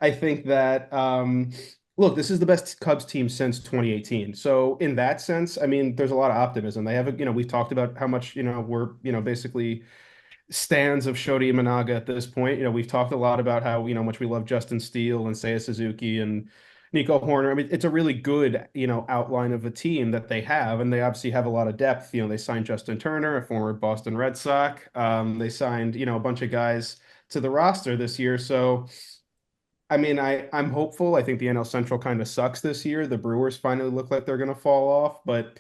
I think that look, this is the best Cubs team since 2018. So in that sense, I mean, there's a lot of optimism. They have a, we've talked about how much, we're, basically stands of Shota Imanaga at this point. We've talked a lot about how, much we love Justin Steele and Seiya Suzuki and Nico Horner. I mean, it's a really good, outline of a team that they have, and they obviously have a lot of depth. They signed Justin Turner, a former Boston Red Sox. They signed, a bunch of guys to the roster this year. So, I mean, I'm hopeful. I think the NL Central kind of sucks this year. The Brewers finally look like they're going to fall off, but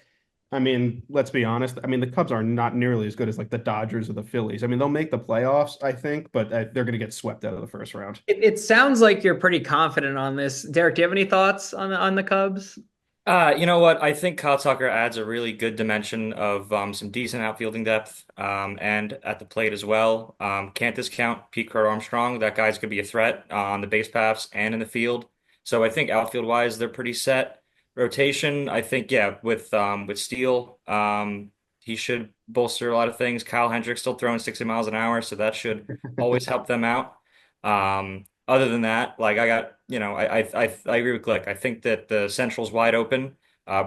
I mean, let's be honest. I mean, the Cubs are not nearly as good as like the Dodgers or the Phillies. I mean, they'll make the playoffs, I think, but they're going to get swept out of the first round. It sounds like you're pretty confident on this. Derek, do you have any thoughts on the Cubs? You know what? I think Kyle Tucker adds a really good dimension of some decent outfielding depth and at the plate as well. Can't discount Pete Crow-Armstrong. That guy's going to be a threat on the base paths and in the field. So I think outfield wise, they're pretty set. Rotation, I think, yeah, with Steele, he should bolster a lot of things. Kyle Hendricks still throwing 60 miles an hour, so that should always help them out. Other than that, like I got, I agree with Glick. I think that the Central's wide open.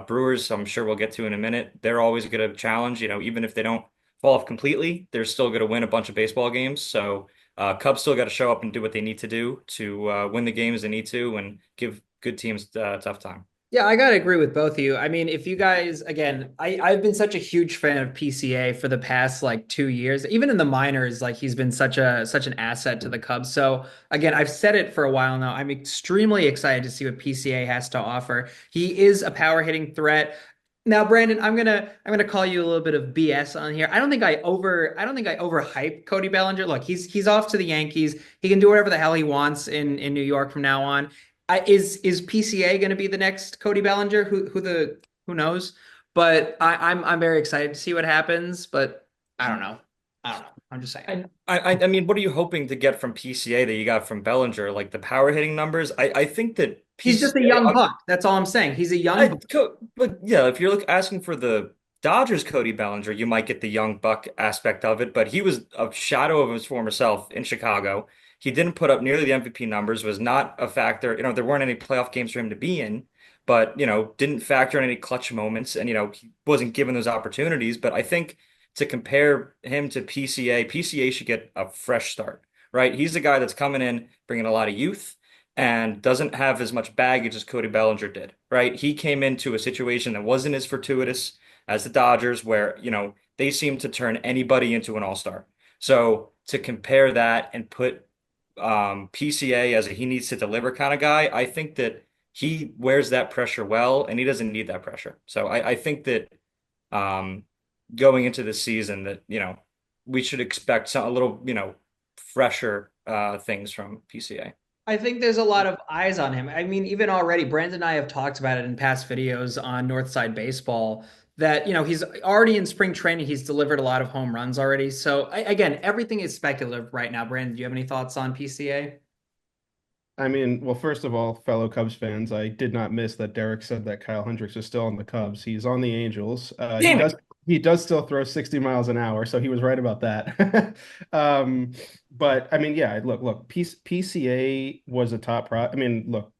Brewers, I'm sure we'll get to in a minute. They're always going to challenge, even if they don't fall off completely, they're still going to win a bunch of baseball games. So Cubs still got to show up and do what they need to do to win the games they need to and give good teams a tough time. Yeah, I gotta agree with both of you. I mean, if you guys, again, I've been such a huge fan of PCA for the past like 2 years. Even in the minors, like he's been such an asset to the Cubs. So again, I've said it for a while now. I'm extremely excited to see what PCA has to offer. He is a power hitting threat. Now, Brandon, I'm gonna call you a little bit of BS on here. I don't think I overhype Cody Bellinger. Look, he's off to the Yankees. He can do whatever the hell he wants in New York from now on. Is PCA going to be the next Cody Bellinger? Who knows? But I'm very excited to see what happens. But I don't know. I don't know. I'm just saying. I mean, what are you hoping to get from PCA that you got from Bellinger? Like the power hitting numbers? I think that He's just a PCA young buck. That's all I'm saying. He's a young buck. But yeah, if you're asking for the Dodgers Cody Bellinger, you might get the young buck aspect of it, but he was a shadow of his former self in Chicago. He didn't put up nearly the MVP numbers, was not a factor. There weren't any playoff games for him to be in, but didn't factor in any clutch moments, and he wasn't given those opportunities. But I think to compare him to PCA, PCA should get a fresh start, right? He's the guy that's coming in, bringing a lot of youth and doesn't have as much baggage as Cody Bellinger did, right? He came into a situation that wasn't as fortuitous as the Dodgers, where, they seem to turn anybody into an all-star. So to compare that and put PCA as a he needs to deliver kind of guy, I think that he wears that pressure well, and he doesn't need that pressure. So I think that um, going into the season that, we should expect a little, fresher things from PCA. I think there's a lot of eyes on him. I mean, even already, Brandon and I have talked about it in past videos on Northside Baseball that, he's already in spring training. He's delivered a lot of home runs already. So again, everything is speculative right now. Brandon, do you have any thoughts on PCA? I mean, well, first of all, fellow Cubs fans, I did not miss that Derek said that Kyle Hendricks is still on the Cubs. He's on the Angels. He Damn it. does still throw 60 miles an hour, so he was right about that. Um, but I mean, yeah, look, PCA was a top pro. I mean, look,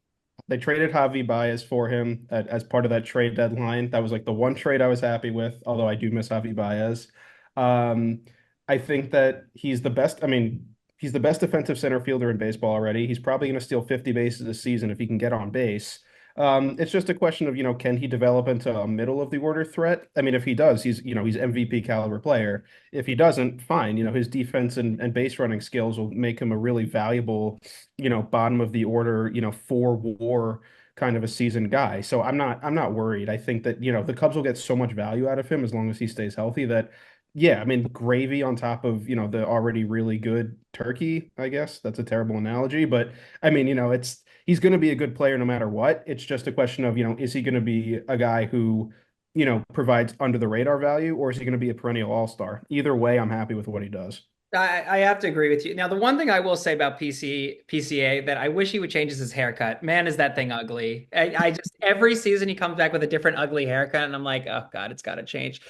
they traded Javi Baez for him as part of that trade deadline. That was like the one trade I was happy with, although I do miss Javi Baez. Um, I think that he's the best. I mean, he's the best defensive center fielder in baseball already. He's probably going to steal 50 bases a season if he can get on base. It's just a question of, can he develop into a middle of the order threat? I mean, if he does, he's MVP caliber player. If he doesn't, fine. His defense and base running skills will make him a really valuable, bottom of the order, for WAR kind of a seasoned guy. So I'm not worried. I think that, the Cubs will get so much value out of him as long as he stays healthy that yeah, I mean gravy on top of, the already really good turkey, I guess. That's a terrible analogy, but I mean, it's he's going to be a good player no matter what. It's just a question of, is he going to be a guy who, provides under the radar value, or is he going to be a perennial all-star? Either way, I'm happy with what he does. I have to agree with you. Now, the one thing I will say about PCA that I wish he would change is his haircut. Man, is that thing ugly. I just every season he comes back with a different ugly haircut, and I'm like, oh God, it's got to change.